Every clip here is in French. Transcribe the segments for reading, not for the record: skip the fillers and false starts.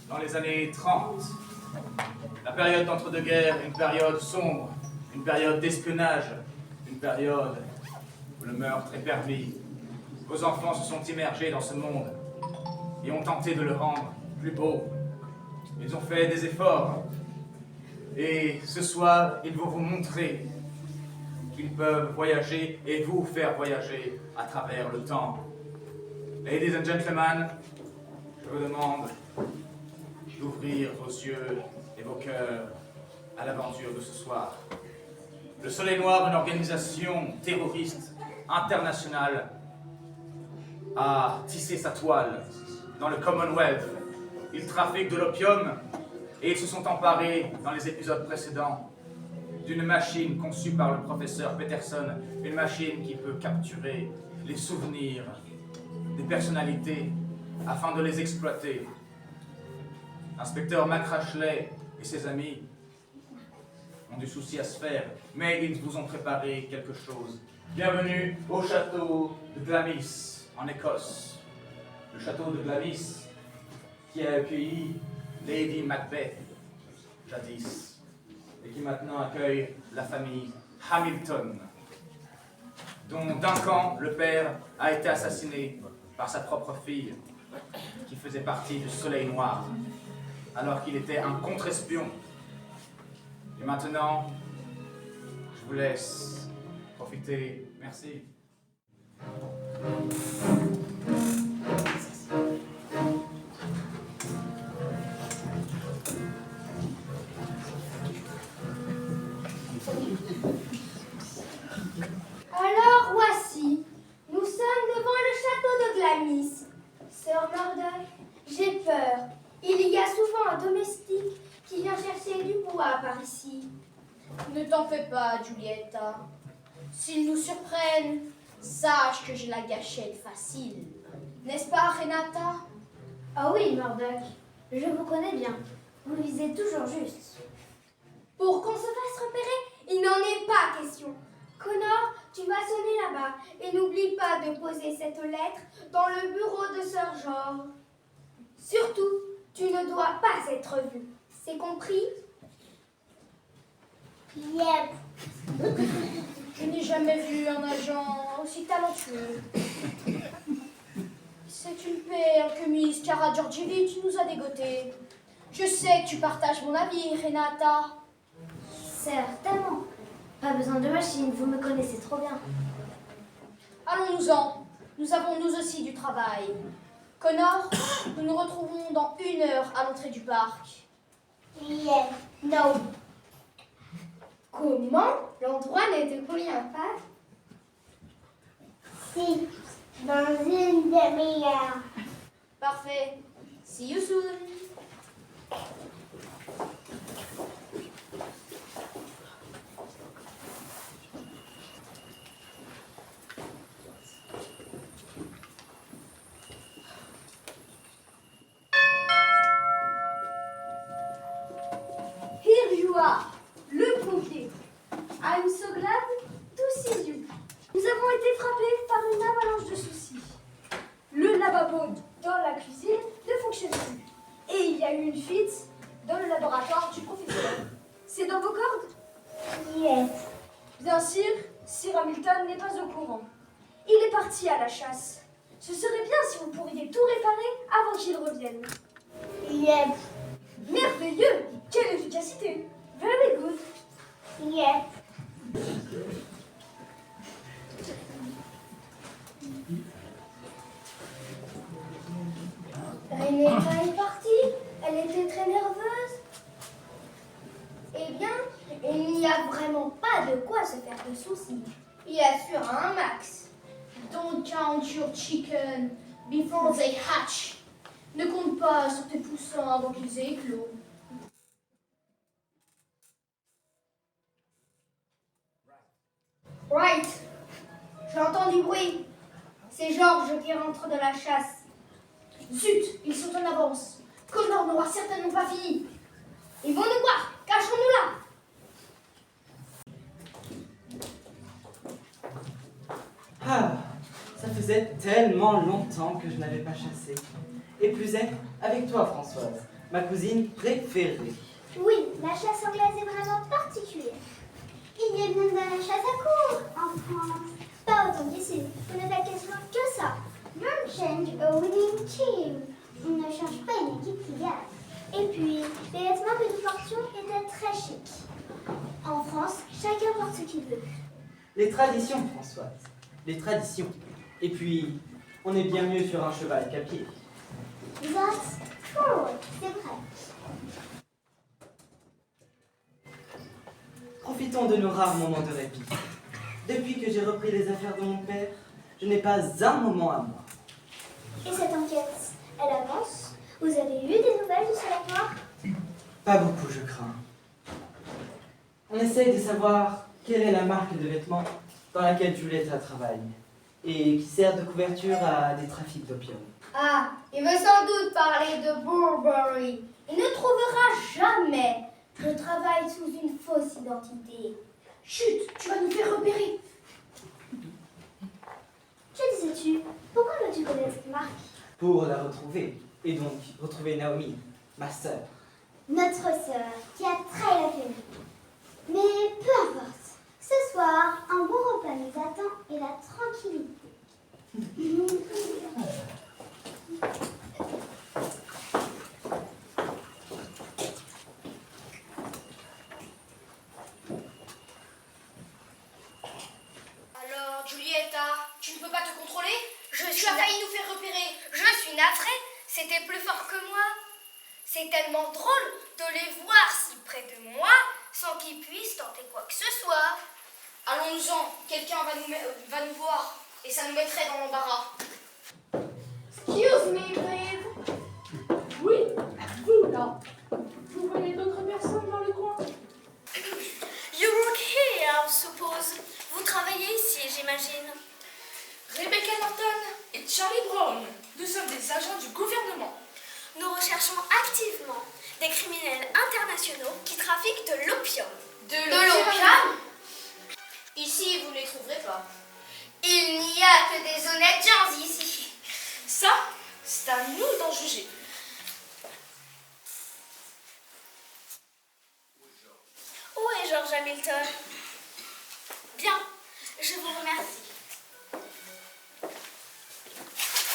Dans les années 30, la période d'entre-deux-guerres, une période sombre, une période d'espionnage, une période où le meurtre est permis. Vos enfants se sont immergés dans ce monde et ont tenté de le rendre plus beau. Ils ont fait des efforts et ce soir, ils vont vous montrer qu'ils peuvent voyager et vous faire voyager à travers le temps. Ladies and gentlemen, je vous demande d'ouvrir vos yeux et vos cœurs à l'aventure de ce soir. Le Soleil Noir, une organisation terroriste internationale, a tissé sa toile dans le Commonwealth. Ils trafiquent de l'opium et ils se sont emparés, dans les épisodes précédents, d'une machine conçue par le professeur Peterson, une machine qui peut capturer les souvenirs des personnalités afin de les exploiter. L'inspecteur McRashley et ses amis ont du souci à se faire, mais ils vous ont préparé quelque chose. Bienvenue au château de Glamis, en Écosse. Le château de Glamis qui a accueilli Lady Macbeth, jadis, et qui maintenant accueille la famille Hamilton, dont Duncan, le père, a été assassiné par sa propre fille, qui faisait partie du Soleil Noir, alors qu'il était un contre-espion. Et maintenant, je vous laisse profiter. Merci. Alors voici, nous sommes devant le château de Glamis. Sœur Murdoch, j'ai peur. Il y a souvent un domestique qui vient chercher du bois par ici. Ne t'en fais pas, Giulietta. S'ils nous surprennent, sache que j'ai la gâchette facile. N'est-ce pas, Renata? Ah oui, Murdoch, je vous connais bien. Vous visez toujours juste. Pour qu'on se fasse repérer, il n'en est pas question. Connor, tu vas sonner là-bas et n'oublie pas de poser cette lettre dans le bureau de Sir George. Surtout, tu ne dois pas être vu. C'est compris? Yep. Je n'ai jamais vu un agent aussi talentueux. C'est une perle que Miss Kara Georgievich nous a dégoté. Je sais que tu partages mon avis, Renata. Certainement. Pas besoin de machine, vous me connaissez trop bien. Allons-nous-en. Nous avons nous aussi du travail. Connor, nous nous retrouvons dans 1 heure à l'entrée du parc. Yeah, no. Comment? L'endroit ne te convient pas? Si, dans une demi-heure. Parfait. See you soon. Here you are, le pompier. I'm so glad to see you. Nous avons été frappés par une avalanche de soucis. Le lavabo dans la cuisine ne fonctionne plus. Et il y a eu une fuite dans le laboratoire du professeur. C'est dans vos cordes? Yes. Bien sûr, Sir Hamilton n'est pas au courant. Il est parti à la chasse. Ce serait bien si vous pourriez tout réparer avant qu'il revienne. Yes. Merveilleux! Quelle efficacité! Very good. Yes. Renata est partie. Elle était très nerveuse. Eh bien, il n'y a vraiment pas de quoi se faire de soucis. Il y a sur un max. Don't count your chicken before they hatch. Ne compte pas sur tes poussins avant qu'ils aient éclos. Right. J'entends du bruit. C'est Georges qui rentre de la chasse. Zut, ils sont en avance. Connor n'aura certainement pas fini. Ils vont nous voir. Cachons-nous là. Ah, ça faisait tellement longtemps que je n'avais pas chassé. Et plus est, avec toi, Françoise, ma cousine préférée. Oui, la chasse anglaise est vraiment particulière. Il y a même de la chasse à court en France. Pas autant qu'ici. Vous ne faites quasiment que ça. Don't change a winning team. On ne change pas une équipe qui gagne. Et puis, les vêtements que nous portions étaient très chics. En France, chacun porte ce qu'il veut. Les traditions, Françoise. Les traditions. Et puis, on est bien mieux sur un cheval qu'à pied. That's true, c'est vrai. Profitons de nos rares moments de répit. Depuis que j'ai repris les affaires de mon père, je n'ai pas un moment à moi. Et cette enquête, elle avance? Vous avez eu des nouvelles du soleil noir? Pas beaucoup, je crains. On essaye de savoir quelle est la marque de vêtements dans laquelle Julietta travaille et qui sert de couverture à des trafics d'opium. Ah, il veut sans doute parler de Burberry. Il ne trouvera jamais. Je travaille sous une fausse identité. Chut, tu vas nous faire repérer. Que disais-tu? Pourquoi veux-tu connaître cette marque? Pour la retrouver, et donc retrouver Naomi, ma sœur. Notre sœur, qui a trahi la famille. Mais peu importe. Ce soir, un bon repas nous attend et la tranquillité. Alors, Julietta, tu ne peux pas te contrôler? Tu Tu as as failli nous faire repérer. Je suis navrée. C'était plus fort que moi. C'est tellement drôle de les voir si près de moi sans qu'ils puissent tenter quoi que ce soit. Allons-nous-en, quelqu'un va nous voir et ça nous mettrait dans l'embarras. Excuse me, please. Oui, vous là. Vous voyez d'autres personnes dans le coin? You work here, I suppose. Vous travaillez ici, j'imagine. Rebecca Norton et Charlie Brown, nous sommes des agents du gouvernement. Nous recherchons activement des criminels internationaux qui trafiquent de l'opium. De l'opium? Ici, vous ne les trouverez pas. Il n'y a que des honnêtes gens ici. Ça, c'est à nous d'en juger. Où est George Hamilton? Bien, je vous remercie.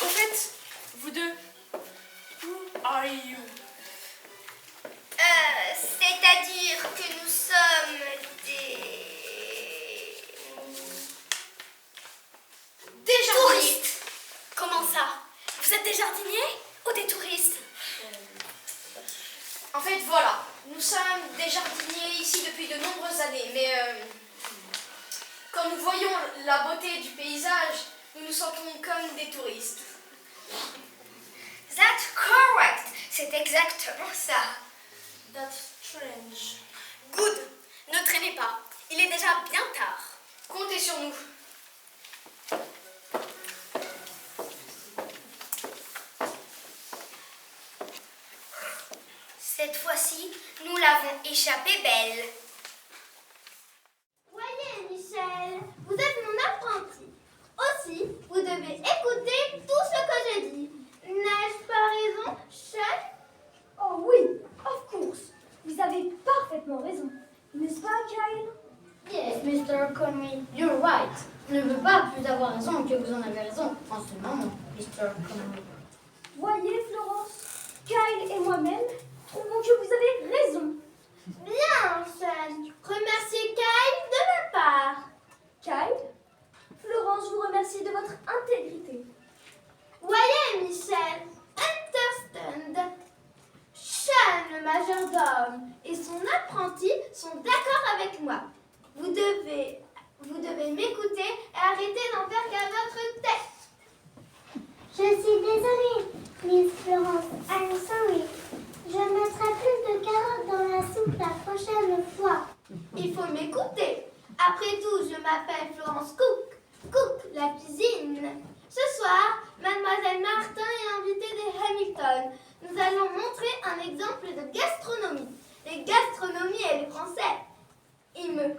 Au fait, vous deux, who are you? C'est-à-dire que nous sommes des touristes. Comment ça? Vous êtes des jardiniers ou des touristes? En fait, voilà, nous sommes des jardiniers ici depuis de nombreuses années, mais quand nous voyons la beauté du paysage, nous nous sentons comme des touristes. That's correct. C'est exactement ça. That's strange. Good. Ne traînez pas. Il est déjà bien tard. Comptez sur nous. Cette fois-ci, nous l'avons échappé belle. Voyez, Michel, vous êtes mon apprenti. Aussi, vous devez écouter tout ce que je dis. N'ai-je pas raison, chef? Oh oui, of course. Vous avez parfaitement raison. N'est-ce pas, Kyle? Yes, Mr. Conway, you're right. Je ne veux pas plus avoir raison que vous en avez raison en ce moment, Mr. Conway. Voyez, Florence, Kyle et moi-même trouvons que vous avez raison. Bien, chef. Remerciez Kyle de ma part. Kyle, Florence vous remercie de votre intégrité. Voyez, Michel, understand. Sean, le majordome, et son apprenti sont d'accord avec moi. Vous devez m'écouter et arrêter d'en faire qu'à votre tête. Je suis désolée, Miss Florence. I'm sorry. Je mettrai plus de carottes dans la soupe la prochaine fois. Il faut m'écouter. Après tout, je m'appelle Florence Cook. Cook, la cuisine. Ce soir, Mademoiselle Martin est invitée des Hamilton. Nous allons montrer un exemple de gastronomie. Les gastronomies et les Français. Il me...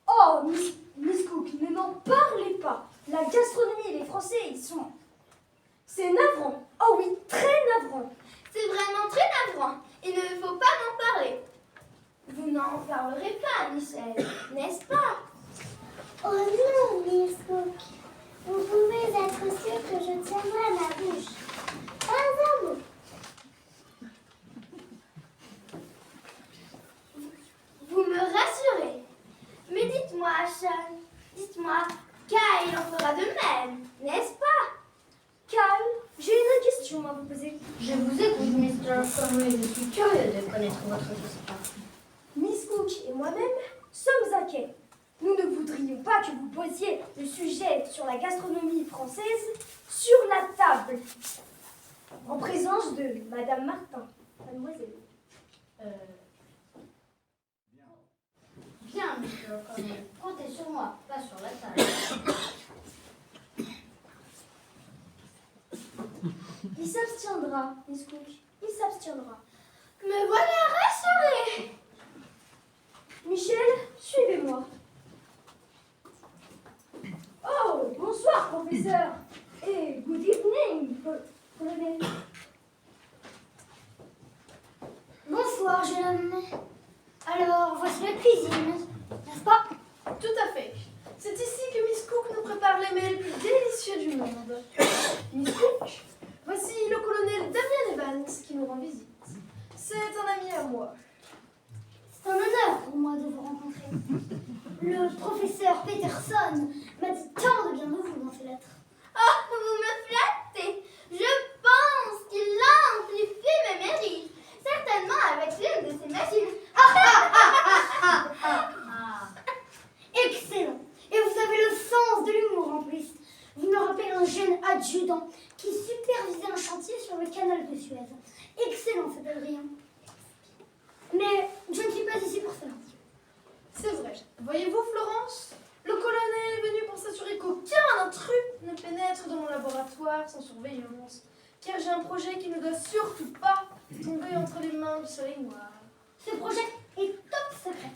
Oh, Miss Cook, ne m'en parlez pas. La gastronomie et les Français, ils sont... C'est navrant. Oh oui, très navrant. C'est vraiment très navrant. Il ne faut pas m'en parler. Vous n'en parlerez pas, Michel, n'est-ce pas? Oh non, Miss Cook. Vous pouvez être sûr que je tiendrai ma bouche. Pas un mot. Vous me rassurez. Mais dites-moi, Sean, dites-moi, Kyle en fera de même, n'est-ce pas? Kyle, j'ai une question à vous poser. Je vous écoute, Mr. Conway. Je suis curieux de connaître votre histoire. Miss Cook et moi-même sommes inquiets. Nous ne voudrions pas que vous posiez le sujet sur la gastronomie française sur la table, en présence de Madame Martin, mademoiselle. Bien, Mr. Conway. Comptez sur moi, pas sur la table. Il s'abstiendra, Miss Cook. Il s'abstiendra. Me voilà rassurée. Michel, suivez-moi. Oh, bonsoir, professeur. Et good evening, colonel. Bonsoir, jeune homme. Alors, voici la cuisine, n'est-ce pas? Tout à fait. C'est ici que Miss Cook nous prépare les mets les plus délicieux du monde. Miss Cook, voici le colonel Damien Evans qui nous rend visite. C'est un ami à moi. C'est un honneur pour moi de vous rencontrer. Le professeur Peterson m'a dit tant de bien de vous dans ses lettres. Oh, vous me flattez. Je pense qu'il amplifie mes mérites. Certainement avec l'une de ces machines. Excellent. Et vous avez le sens de l'humour en plus. Vous me rappelez un jeune adjudant qui supervisait un chantier sur le canal de Suez. Excellent, cet Adrien. Mais je ne suis pas ici pour cela. C'est vrai. Voyez-vous, Florence, le colonel est venu pour s'assurer qu'aucun intrus ne pénètre dans mon laboratoire sans surveillance. Car j'ai un projet qui ne doit surtout pas tomber entre les mains du soleil noir. Ce projet est top secret.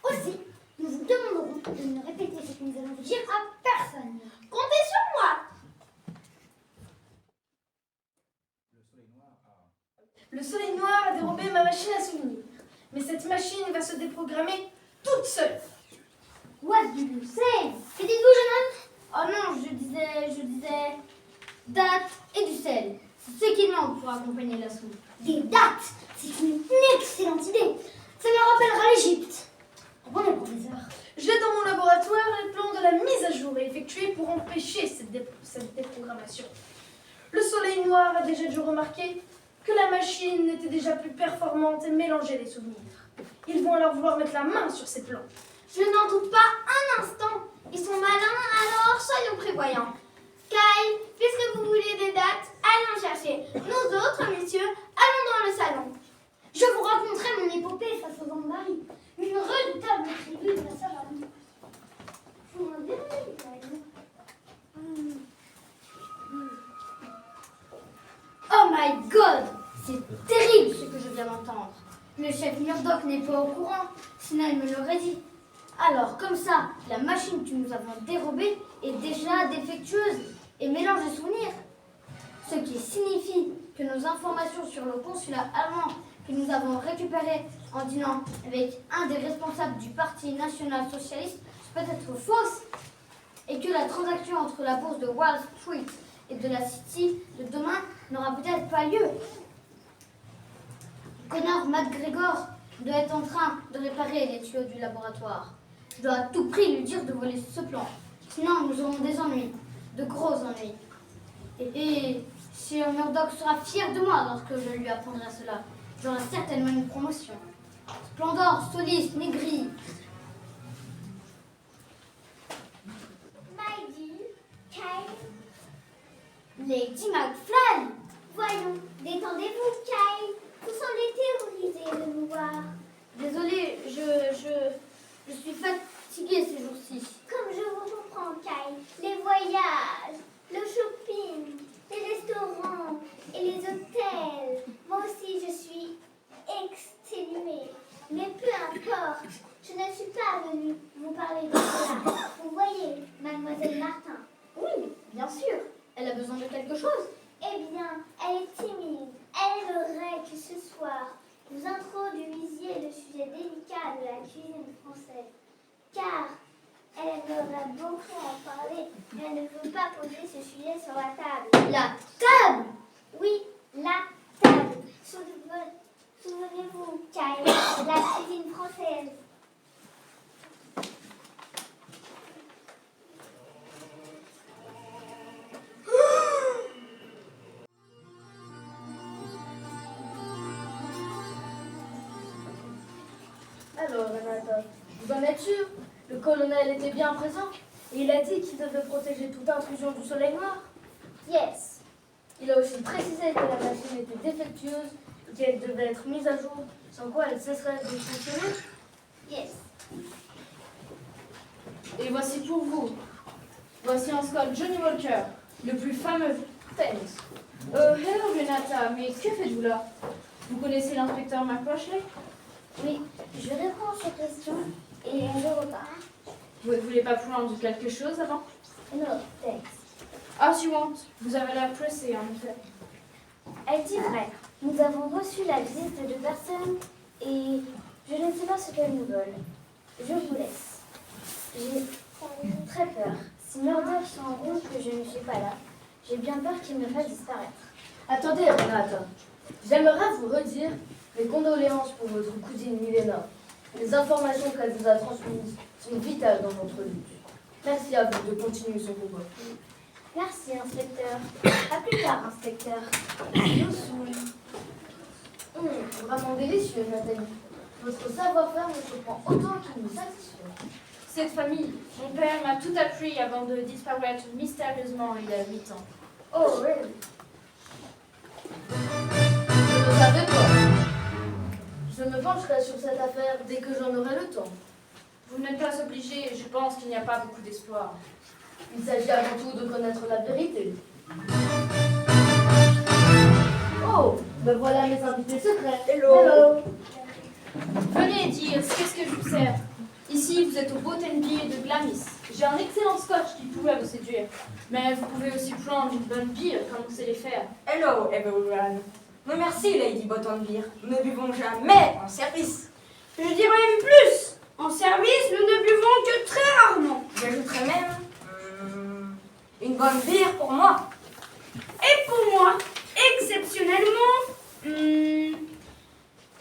Aussi, nous vous demanderons de ne répéter ce que nous allons vous dire à personne. Comptez sur moi. Le soleil noir a dérobé ma machine à souvenirs. Mais cette machine va se déprogrammer toute seule. What do you say? Que dites-vous, jeune homme? Oh non, je disais date et du sel. C'est ce qu'il manque pour accompagner la soupe. Des dates? C'est une excellente idée. Ça me rappellera l'Égypte. Comprenez, professeur? J'ai dans mon laboratoire les plans de la mise à jour effectués pour empêcher cette déprogrammation. Le soleil noir a déjà dû remarquer que la machine était déjà plus performante et mélangeait les souvenirs. Ils vont alors vouloir mettre la main sur ces plans. Je n'en doute pas un instant. Ils sont malins, alors soyons prévoyants. Kyle, puisque vous voulez des dates, allez en chercher. Nous autres, messieurs, allons dans le salon. Je vous raconterai mon épopée face aux Anglais. Une redoutable tribu de la savane. Vous m'en verrez, Kyle. Oh my God! C'est terrible ce que je viens d'entendre. Le chef Murdoch n'est pas au courant, sinon il me l'aurait dit. Alors, comme ça, la machine que nous avons dérobée est déjà défectueuse et mélange de souvenirs. Ce qui signifie que nos informations sur le consulat allemand que nous avons récupérées en dînant avec un des responsables du Parti national-socialiste peut être fausses et que la transaction entre la bourse de Wall Street et de la City de demain n'aura peut-être pas lieu. Connor McGregor doit être en train de réparer les tuyaux du laboratoire. Je dois à tout prix lui dire de voler ce plan. Sinon, nous aurons des ennuis, de gros ennuis. Et si Murdoch sera fier de moi lorsque je lui apprendrai cela, j'aurai certainement une promotion. Splendor, Solis, Negri. Maggie, Kyle, Lady McFly. voyons, détendez-vous, Kyle. Vous semblez terrorisé de nous voir. Désolée, je suis fatiguée. D'accord. Je ne suis pas venue vous parler de cela. Vous voyez, mademoiselle Martin. Oui, bien sûr. Elle a besoin de quelque chose. Eh bien, elle est timide. Elle aimerait que ce soir, vous introduisiez le sujet délicat de la cuisine française. Car elle aimerait beaucoup en parler, mais elle ne veut pas poser ce sujet sur la table. La table. Oui, la table. Souvenez-vous, Kyle, de la cuisine française. Alors, Renata, vous en êtes sûr? Le colonel était bien présent et il a dit qu'il devait protéger toute intrusion du soleil noir. Yes. Il a aussi précisé que la machine était défectueuse et qu'elle devait être mise à jour, sans quoi elle cesserait de fonctionner. Yes. Et voici pour vous. Voici un Scott Johnny Walker, le plus fameux. Thanks. Hello Renata, mais que faites-vous là? Vous connaissez l'inspecteur McCroshley? Oui, je réponds à ces questions et je repars. Vous ne voulez pas prendre quelque chose avant? No, thanks. As you want. Vous avez l'air pressé, en effet. Elle dit vrai. Nous avons reçu la liste de personnes et je ne sais pas ce qu'elles nous veulent. Je vous laisse. J'ai très peur. Si Murdoch se rend compte que je ne suis pas là, j'ai bien peur qu'il me fasse disparaître. Attendez, Renata. J'aimerais vous redire mes condoléances pour votre cousine Milena. Les informations qu'elle vous a transmises sont vitales dans notre lutte. Merci à vous de continuer ce combat. Merci, inspecteur. À plus tard, inspecteur. Vraiment délicieux, Nathalie. Votre savoir-faire me surprend autant qu'il me satisfait. Cette famille, mon père m'a tout appris avant de disparaître mystérieusement il y a 8 ans. Oh, really? Je ne savais pas. Je me pencherai sur cette affaire dès que j'en aurai le temps. Vous n'êtes pas obligé et je pense qu'il n'y a pas beaucoup d'espoir. Il s'agit avant tout de connaître la vérité. Oh, me voilà mes invités secrets. Hello. Venez dire, qu'est-ce que je vous sers? Ici, vous êtes au Botenbier de Glamis. J'ai un excellent scotch qui pourrait vous séduire. Mais vous pouvez aussi prendre une bonne bière comme on sait les faire. Hello, everyone. Non merci, Lady Bottonbeer. Nous ne buvons jamais en service. Je dirais même plus. En service, nous ne buvons que très rarement. J'ajouterais même une bonne bière pour moi. Et pour moi, exceptionnellement,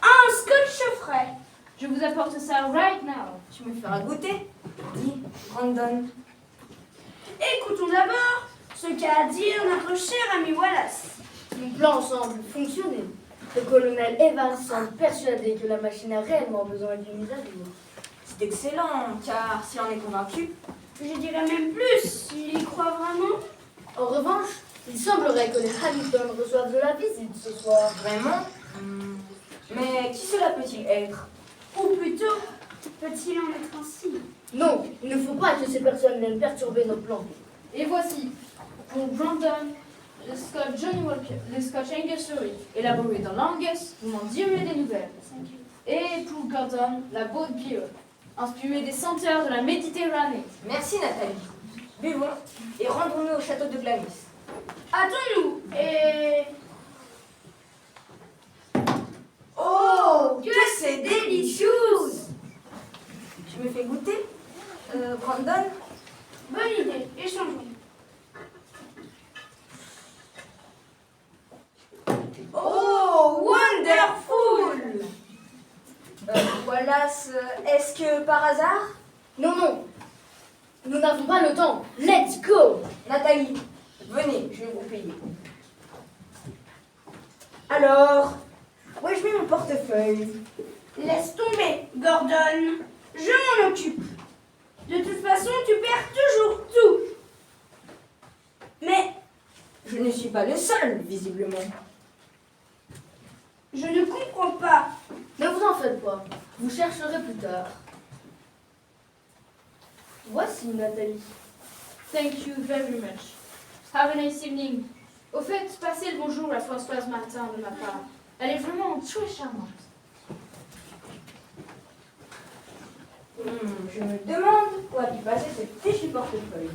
un scotch frais. Je vous apporte ça right now. Tu me feras goûter. Dis, Brandon. Écoutons d'abord ce qu'a à dire notre cher ami Wallace. Mon plan semble fonctionner. Le colonel Evans semble persuadé que la machine a réellement besoin d'une mise à jour. C'est excellent, car si on est convaincu, Je dirais même plus, il y croit vraiment. En revanche, il semblerait que les Hamilton reçoivent de la visite ce soir. vraiment. Mais qui cela peut-il être? Ou plutôt, peut-il en être ainsi? Non, il ne faut pas que ces personnes viennent perturber nos plans. Et voici, pour Brandon, le Scotch Johnny Walker, le Scotch Angus Surrey, élaboré dans l'Angus, vous m'en direz des nouvelles. Et pour Gordon, la Boat Beer, inspirée des senteurs de la Méditerranée. Merci, Nathalie. Buvons et rendons-nous au château de Glamis. Hâtons-nous et... Oh, que c'est délicieux! Tu me fais goûter, Brandon? Bonne idée, échangeons. Oh, wonderful! Wallace, est-ce que par hasard? Non, non, nous n'avons pas le temps. Let's go! Nathalie, venez, je vais vous payer. Alors, où ai-je mis mon portefeuille? Laisse tomber, Gordon. Je m'en occupe. De toute façon, tu perds toujours tout. Mais Je ne suis pas le seul, visiblement. je ne comprends pas. Ne vous en faites pas, vous chercherez plus tard. Voici Nathalie. Thank you very much. Have a nice evening. Au fait, passez le bonjour à Françoise Martin de ma part. Elle est vraiment très charmante. Je me demande où a pu passer ce fichu portefeuille.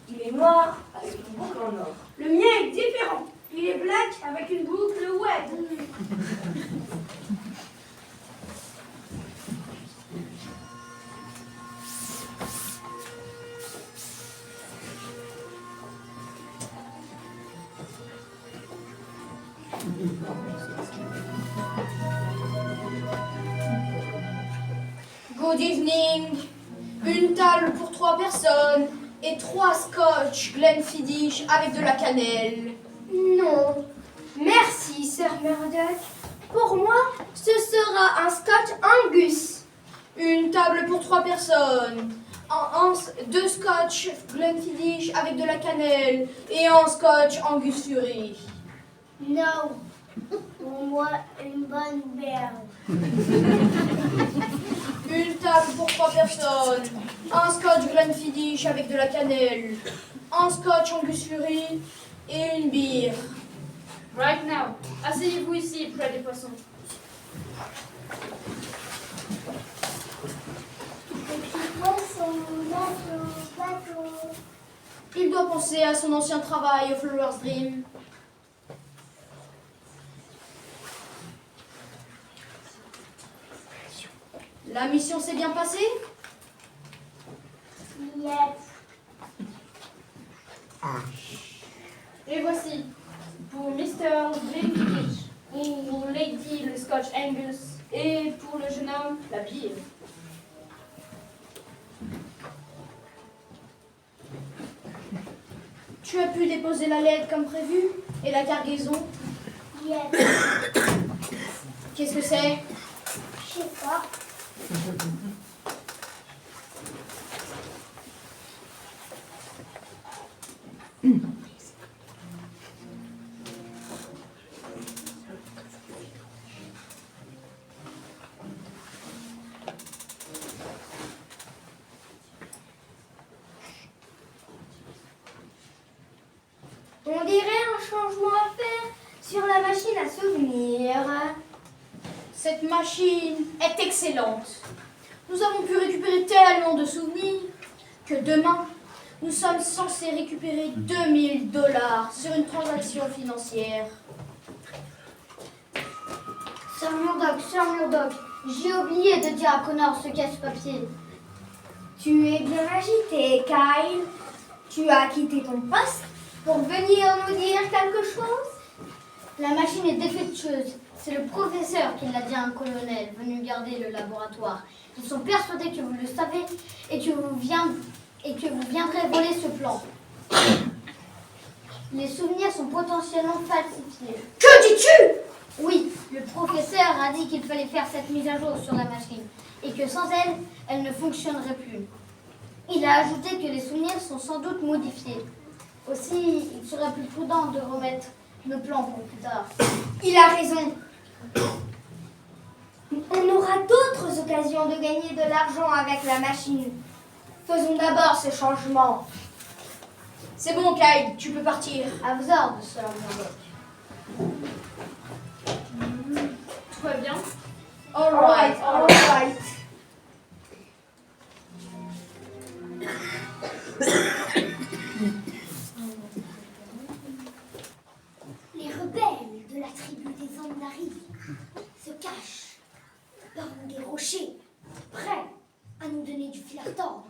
Il est noir avec une boucle en or. Le mien est différent. Il est black avec une boucle web. Good evening. Une table pour 3 personnes et 3 scotch Glenfiddich avec de la cannelle. Non. Merci, Sir Murdoch. Pour moi, ce sera un Scotch Angus. Une table pour 3 personnes. 2 scotch Glenfiddich avec de la cannelle et un scotch Angus Fury. Non. Pour moi, une bonne berge. Une table pour 3 personnes. Un scotch Glenfiddich avec de la cannelle. Un scotch Angus Fury et une bière. Right now. Asseyez-vous ici, près des poissons. Il doit penser à son ancien travail au Flower's Dream. La mission s'est bien passée? Yes. Et voici, pour Mr. Glenfiddich, pour Lady le Scotch Angus et pour le jeune homme la bière. Tu as pu déposer la lettre comme prévu? Et la cargaison? Yes. Qu'est-ce que c'est? Je sais pas. On dirait un changement à faire sur la machine à souvenirs. Cette machine est excellente. Nous avons pu récupérer tellement de souvenirs que demain, nous sommes censés récupérer $2000 sur une transaction financière. Sir Murdoch, j'ai oublié de dire à Connor ce qu'est ce papier. Tu es bien agité, Kyle. Tu as quitté ton poste pour venir nous dire quelque chose? La machine est défectueuse. C'est le professeur qui l'a dit à un colonel venu garder le laboratoire. Ils sont persuadés que vous le savez et que vous viendrez voler ce plan. Les souvenirs sont potentiellement falsifiés. Que dis-tu? Oui, le professeur a dit qu'il fallait faire cette mise à jour sur la machine et que sans elle, elle ne fonctionnerait plus. Il a ajouté que les souvenirs sont sans doute modifiés. Aussi, il serait plus prudent de remettre le plan pour plus tard. Il a raison. On aura d'autres occasions de gagner de l'argent avec la machine. Faisons d'abord ce changement. C'est bon, Kyle, tu peux partir. À vos ordres, Sir Murdoch. Tout va bien? All right. Les rebelles de la tribu des Andari se cachent parmi des rochers, prêts à nous donner du fil à retordre.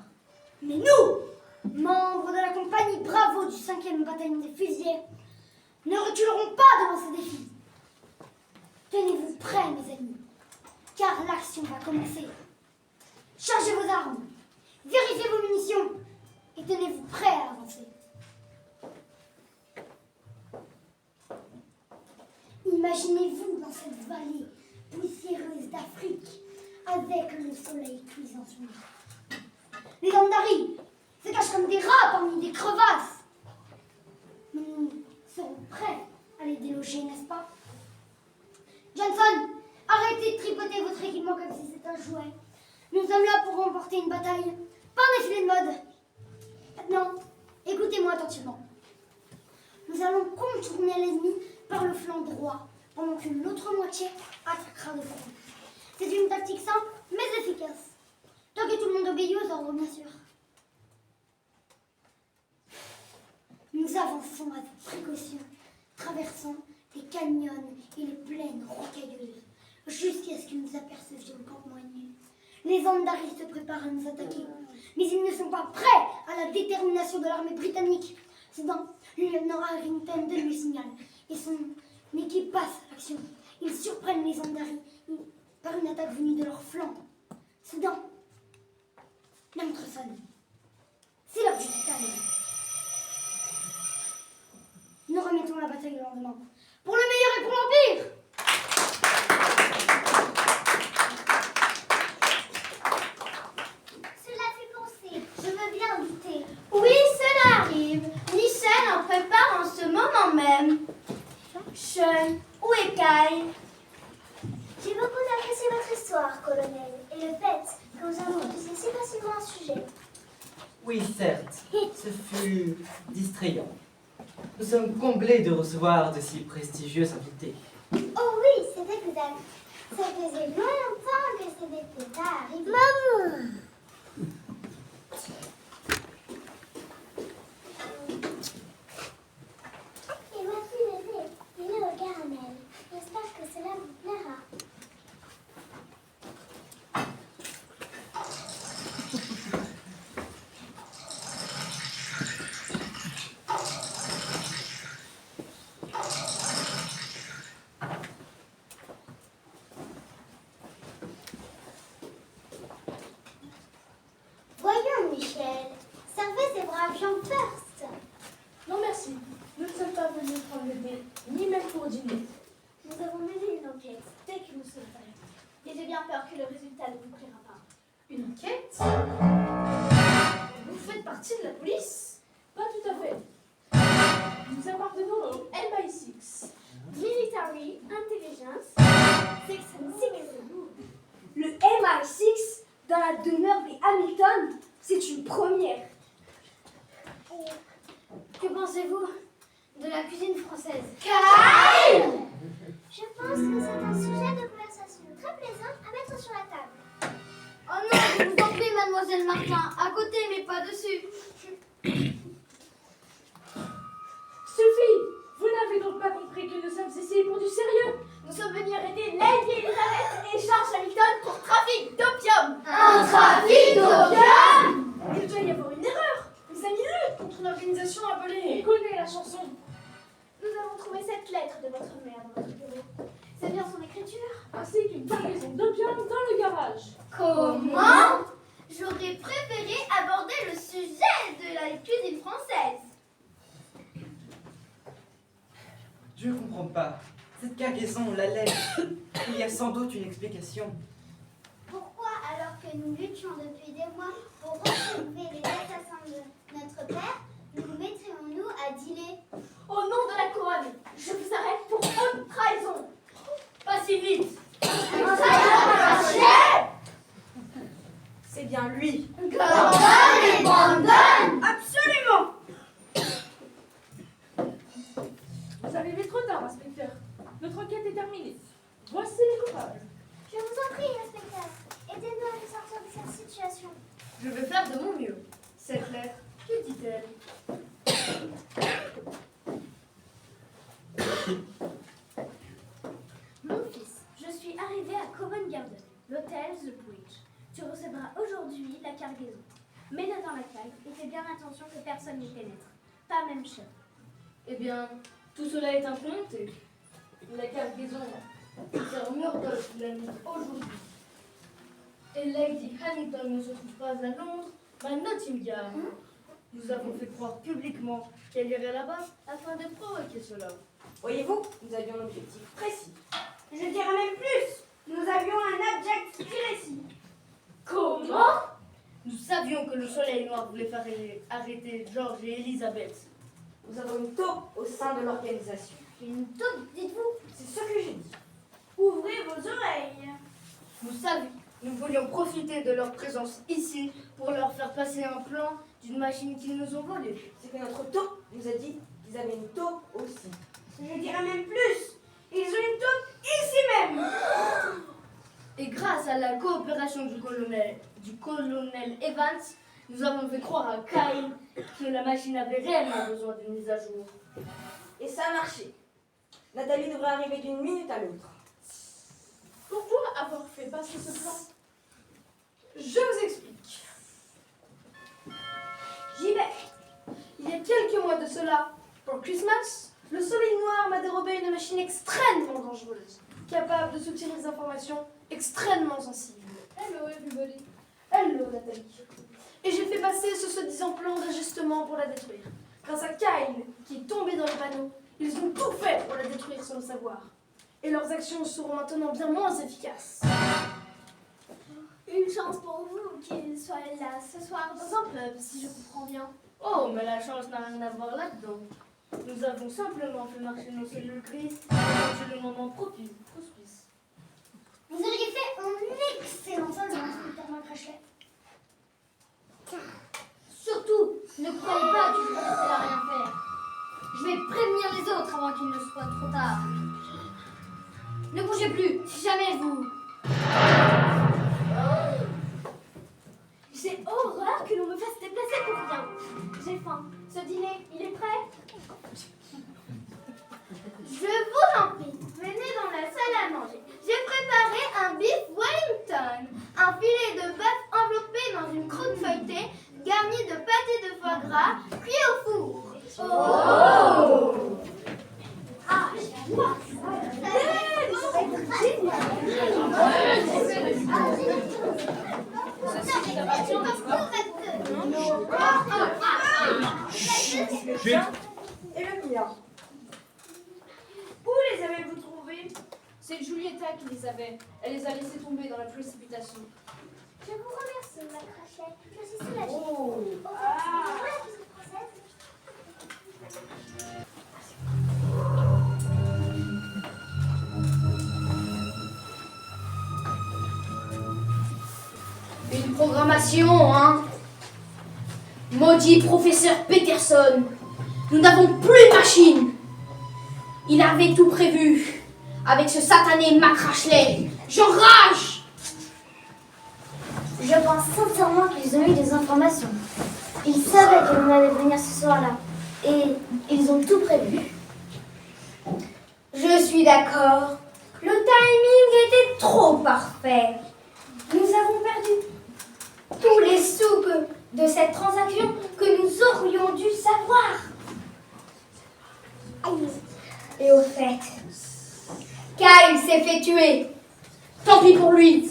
Mais nous, membres de la compagnie Bravo du 5e bataillon des fusiliers, ne reculerons pas devant ce défi. Tenez-vous prêts, mes amis, car l'action va commencer. Chargez vos armes, vérifiez vos munitions et tenez-vous prêts à avancer. Imaginez-vous dans cette vallée poussiéreuse d'Afrique avec le soleil cuisant sur nous. Les Andari se cachent comme des rats parmi des crevasses. Nous serons prêts à les déloger, n'est-ce pas? Johnson, arrêtez de tripoter votre équipement comme si c'était un jouet. Nous sommes là pour remporter une bataille, pas un défilé de mode. Maintenant, écoutez-moi attentivement. Nous allons contourner l'ennemi par le flanc droit, pendant que l'autre moitié attaquera de front. C'est une tactique simple, mais efficace. Tant que tout le monde s'avançant avec précaution, traversant les canyons et les plaines rocailleuses, jusqu'à ce que nous apercevions le campement ennemi. Les Andari se préparent à nous attaquer, mais ils ne sont pas prêts à la détermination de l'armée britannique. Soudain, le lieutenant Harrington donne le signal et son équipe passe à l'action. Ils surprennent les Andari par une attaque venue de leur flanc. Soudain, la montre sonne. C'est l'heure du bataille. Nous remettons la bataille le lendemain. Pour le meilleur et pour l'Empire! Cela fait penser. Je veux bien douter. Oui, cela arrive. Michel en prépare en ce moment même. Sean, où est Kyle? J'ai beaucoup apprécié votre histoire, colonel, et le fait que vous introduisiez si facilement un sujet. Oui, certes, ce fut distrayant. Nous sommes comblés de recevoir de si prestigieux invités. Oh oui, c'est exact. Ça faisait longtemps que ce n'était pas arrivé. Maman! Et voici le thé. Il est au caramel. J'espère que cela vous plaira. Voyons, Michel. Servez ces braves gens first. Non merci, nous ne sommes pas venus prendre le thé, ni même pour dîner. Nous avons mené une enquête dès que nous sommes arrivés. Et j'ai bien peur que le résultat ne vous plaira pas. Une enquête? Vous faites partie de la police? Pas tout à fait. Nous appartenons au MI6. Military Intelligence 666. Le MI6 dans la demeure des Hamilton, c'est une première. Que pensez-vous de la cuisine française? Kyle! Je pense que c'est un sujet de conversation très plaisant à mettre sur la table. Oh non, je vous en prie, mademoiselle Martin, à côté mais pas dessus. Suffit! Vous n'avez donc pas compris que nous sommes ici pour du sérieux? Nous sommes venus arrêter Lady Elizabeth et George Hamilton pour trafic d'opium. Un trafic d'opium? Il doit y avoir une erreur. Nous avons lutté contre une organisation appelée... On connaît la chanson. Nous avons trouvé cette lettre de votre mère dans votre bureau. C'est bien son écriture? Ainsi qu'une cargaison d'opium dans le garage. Comment? J'aurais préféré aborder le sujet de la cuisine française. Je ne comprends pas. Cette cargaison, la lettre, il y a sans doute une explication. Pourquoi, alors que nous luttions depuis des mois pour retrouver les assassins de notre père, nous mettrions-nous à dealer? Au nom de la couronne, je vous arrête pour haute trahison. Pas si vite. C'est bien lui. Gordon et Brandon! Absolument. Vous arrivez trop tard, inspecteur. Notre enquête est terminée. Voici les coupables. Je vous en prie, inspecteur. Aidez-nous à nous sortir de cette situation. Je vais faire de mon mieux. Cette lettre, que dit-elle? Mon fils, je suis arrivée à Covent Garden, l'hôtel The Bridge. Tu recevras aujourd'hui la cargaison. Mets-la dans la cale et fais bien attention que personne n'y pénètre. Pas même Sean. Eh bien, tout cela est implémenté. La cargaison Sir Murdoch l'a mise aujourd'hui. Et Lady Hamilton ne se trouve pas à Londres, mais à Nottingham. Nous avons fait croire publiquement qu'elle irait là-bas afin de provoquer cela. Voyez-vous, nous avions un objectif précis. Je dirais même plus. Nous avions un abject précis. Comment? Nous savions que le Soleil Noir voulait faire arrêter George et Elizabeth. Nous avons une taupe au sein de l'organisation. Une taupe, dites-vous? C'est ce que j'ai dit. Ouvrez vos oreilles. Nous voulions profiter de leur présence ici pour leur faire passer un plan d'une machine qu'ils nous ont volée. C'est que notre taupe nous a dit qu'ils avaient une taupe aussi. Je dirais même plus. Ils ont une taupe ici même. Et grâce à la coopération du colonel Evans, Nous avons fait croire à Kyle que la machine avait réellement besoin d'une mise à jour. Et ça a marché. Nathalie devrait arriver d'une minute à l'autre. Pourquoi avoir fait passer ce plan? Je vous explique. J'y vais. Il y a quelques mois de cela, pour Christmas, le Soleil Noir m'a dérobé une machine extrêmement dangereuse, capable de soutirer des informations extrêmement sensibles. Hello everybody. Hello Nathalie. Et j'ai fait passer ce soi-disant plan d'ajustement pour la détruire. Grâce à Kyle, qui est tombé dans le panneau, ils ont tout fait pour la détruire sans le savoir. Et leurs actions seront maintenant bien moins efficaces. Une chance pour vous qu'il soit là ce soir dans un pub, si je comprends bien. Oh, mais la chance n'a rien à voir là-dedans. Nous avons simplement fait marcher nos cellules grises et le moment propice. Vous auriez fait un excellent soldat, Inspecteur Macrachet. Surtout, ne croyez pas que je vais rester là à rien faire. Je vais prévenir les autres avant qu'il ne soit trop tard. Ne bougez plus, si jamais vous... J'ai horreur que l'on me fasse déplacer pour rien. J'ai faim. Ce dîner, il est prêt? Je vous en prie, venez dans la salle à manger. J'ai préparé un beef Wellington, un filet de bœuf enveloppé dans une croûte feuilletée, garni de pâté de foie gras, cuit au four. Oh! Ah, j'adore Et le mien. Où les avez-vous trouvés? C'est Julietta qui les avait. Elle les a laissés tomber dans la précipitation. Je vous remercie, Macrachet. Je suis soulagée. Oh. Une programmation, hein? Maudit professeur Peterson. Nous n'avons plus de machine. Il avait tout prévu. Avec ce satané Macrachet. J'enrage! Je pense sincèrement qu'ils ont eu des informations. Ils savaient que l'on allait venir ce soir-là. Et ils ont tout prévu. Je suis d'accord. Le timing était trop parfait. Nous avons perdu tous les sous de cette transaction que nous aurions dû savoir. Et au fait, Kyle s'est fait tuer. Tant pis pour lui.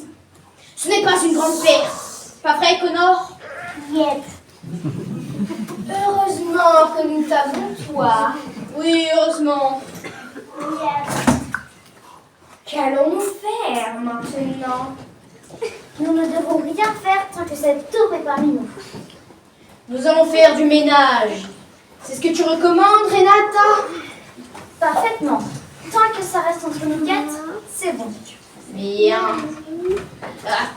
Ce n'est pas une grande perte. Pas vrai, Connor? Yep. Heureusement que nous t'avons, toi. Oui, heureusement. Yep. Qu'allons-nous faire maintenant? Nous ne devons rien faire tant que cette tour est parmi nous. Nous allons faire du ménage. C'est ce que tu recommandes, Renata? Parfaitement. Tant que ça reste entre nous quatre, c'est bon. Bien. Ah,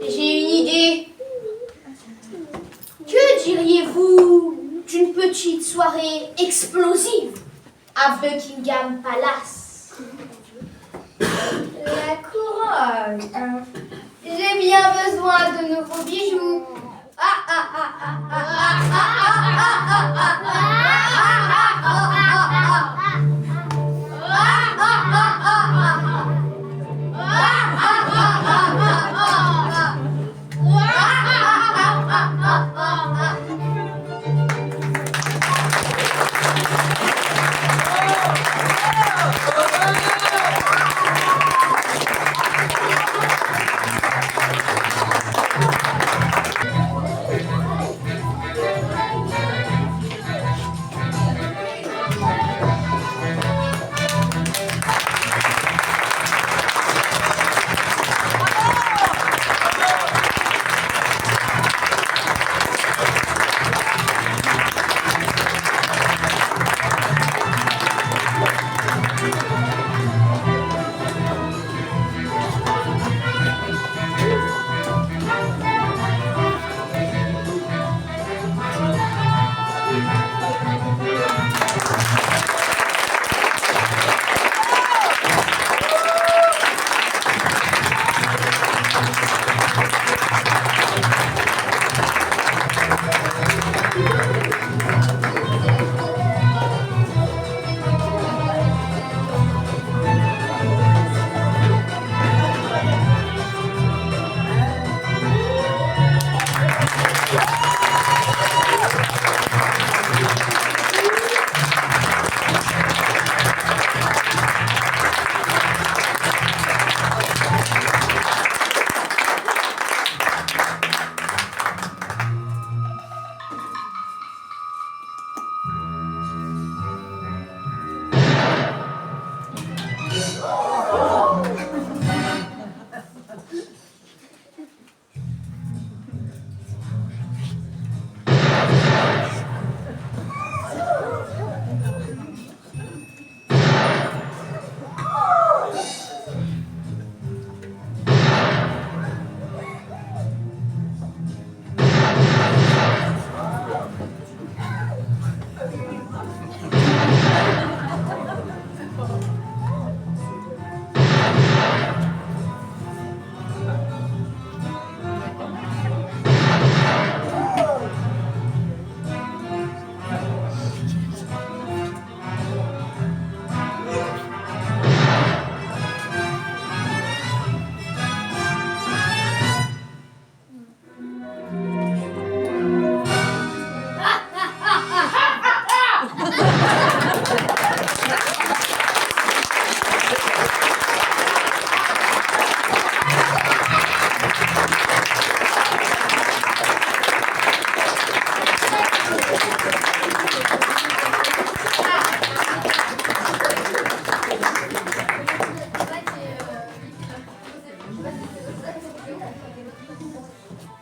j'ai une idée. Que diriez-vous d'une petite soirée explosive à Buckingham Palace? La couronne, hein. J'ai bien besoin de nouveaux bijoux.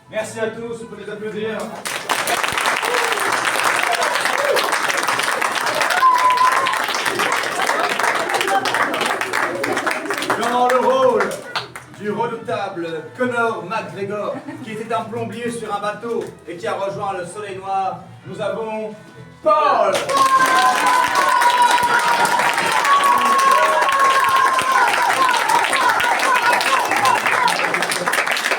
Merci à tous, vous pouvez les applaudir. Dans le rôle du redoutable Conor McGregor, qui était un plombier sur un bateau et qui a rejoint le Soleil Noir, nous avons Paul.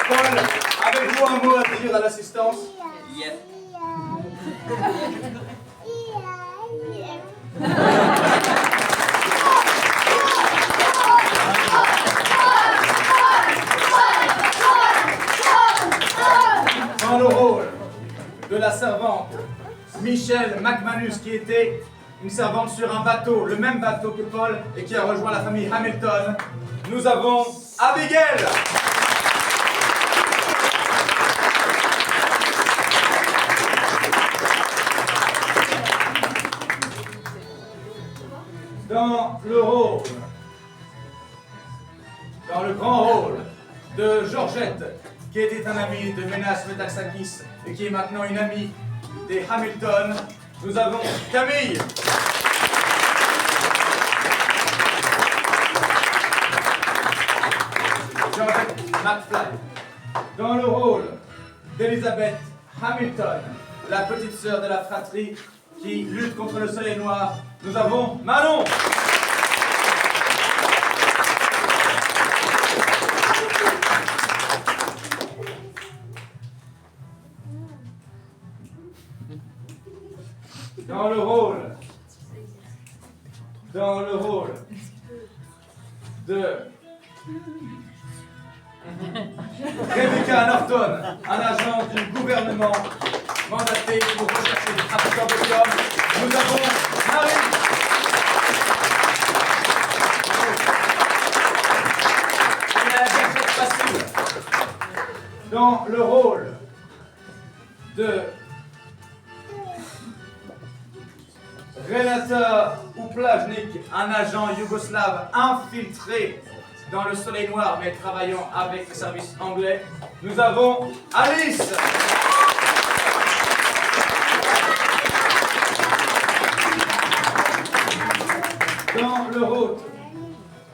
Paul, avez-vous un mot à dire à l'assistance? Yep. Dans le rôle de la servante Michelle McManus, qui était une servante sur un bateau, le même bateau que Paul, et qui a rejoint la famille Hamilton, nous avons Abigail. Dans le grand rôle de Georgette, qui était un ami de Menas Metaxakis et qui est maintenant une amie des Hamilton, nous avons Camille. Georgette McFly. Dans le rôle d'Elizabeth Hamilton, la petite sœur de la fratrie qui lutte contre le soleil noir, nous avons Manon. Dans le rôle de Rebecca Norton, un agent du gouvernement mandaté pour rechercher des trafiquants d'opium, nous avons Marie. La gadget facile. Dans le rôle de Renata Uplajnik, un agent yougoslave infiltré dans le soleil noir mais travaillant avec les services anglais, nous avons Alice. Dans le rôle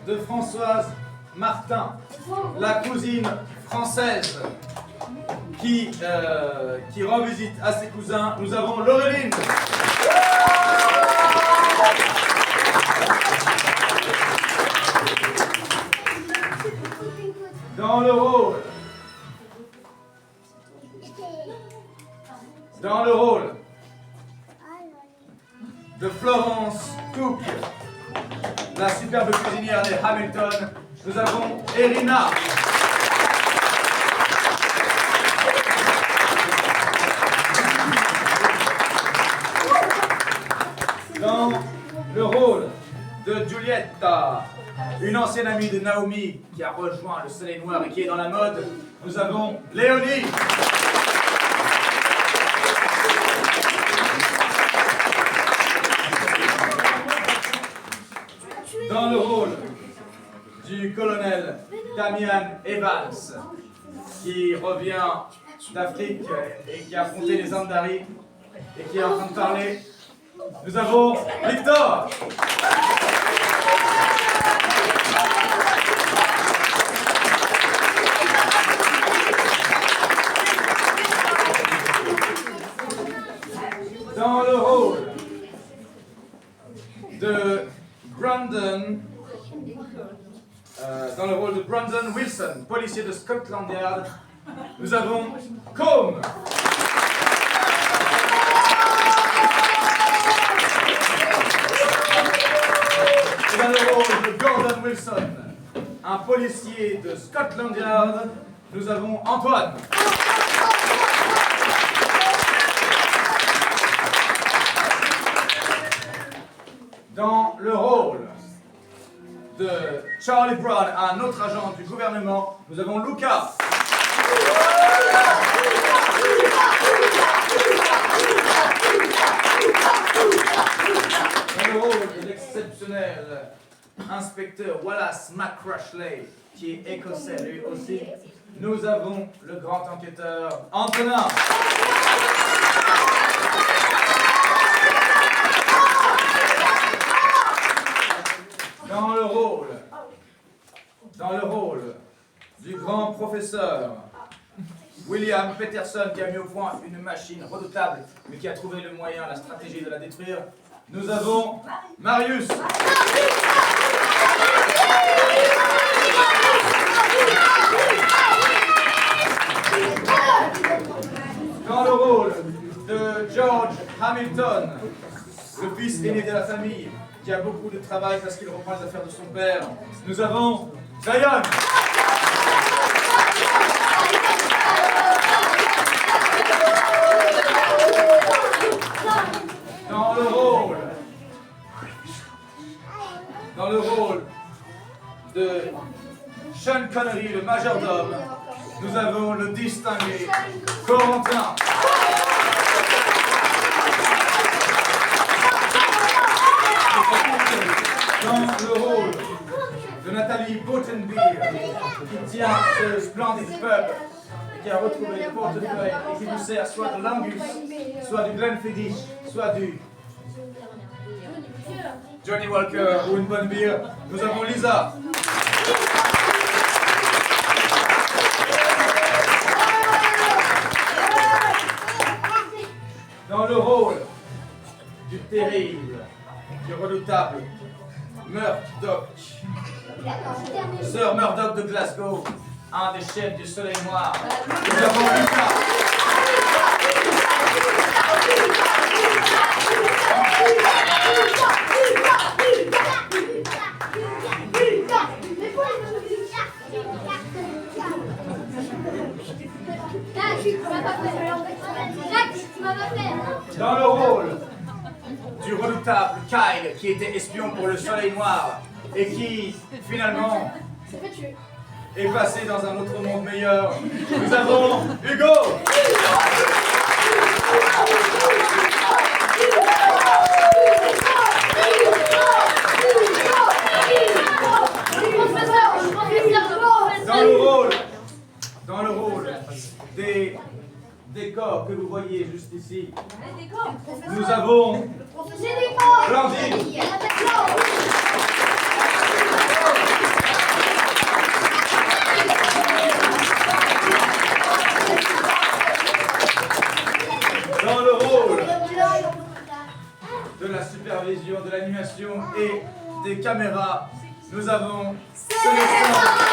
de Françoise Martin, la cousine française qui rend visite à ses cousins, nous avons Laureline. Dans le rôle de Florence Cook, la superbe cuisinière des Hamilton, nous avons Irina. Dans le rôle de Giulietta, une ancienne amie de Naomi qui a rejoint le soleil noir et qui est dans la mode, nous avons Léonie. Dans le rôle du colonel Damian Evans, qui revient d'Afrique et qui a affronté les Andari et qui est en train de parler, nous avons Victor. Dans le rôle de Brandon Wilson, policier de Scotland Yard, nous avons Combe. Et dans le rôle de Gordon Wilson, un policier de Scotland Yard, nous avons Antoine. Dans le rôle de Charlie Brown, un autre agent du gouvernement, nous avons Luca. Dans le rôle de l'exceptionnel inspecteur Wallace McCrashley, qui est écossais lui aussi, nous avons le grand enquêteur Antonin. Dans le rôle du grand professeur William Peterson, qui a mis au point une machine redoutable, mais qui a trouvé le moyen, la stratégie de la détruire, nous avons Marius. Dans le rôle de George Hamilton, le fils aîné de la famille, qui a beaucoup de travail parce qu'il reprend les affaires de son père, nous avons Zion. Dans le rôle de Sean Connery, le majordome, nous avons le distingué Corentin. Dans le rôle de Nathalie Bottenbier, qui tient ce splendide peuple et qui a retrouvé le portefeuille et qui nous sert soit de l'Angus, soit du Glenfiddich, soit du Johnny Walker ou une bonne bière, nous avons Lisa. Dans le rôle du terrible, du redoutable Murdoch, Sir Murdoch de Glasgow, un des chefs du Soleil Noir, nous avons Lucas. Dans le rôle du redoutable Kyle, qui était espion pour le Soleil Noir et qui, finalement, est passé dans un autre monde meilleur, nous avons Hugo. Dans le rôle des décors que vous voyez juste ici, nous avons Blandine. Dans le rôle de la supervision, de l'animation et des caméras, nous avons Célestin.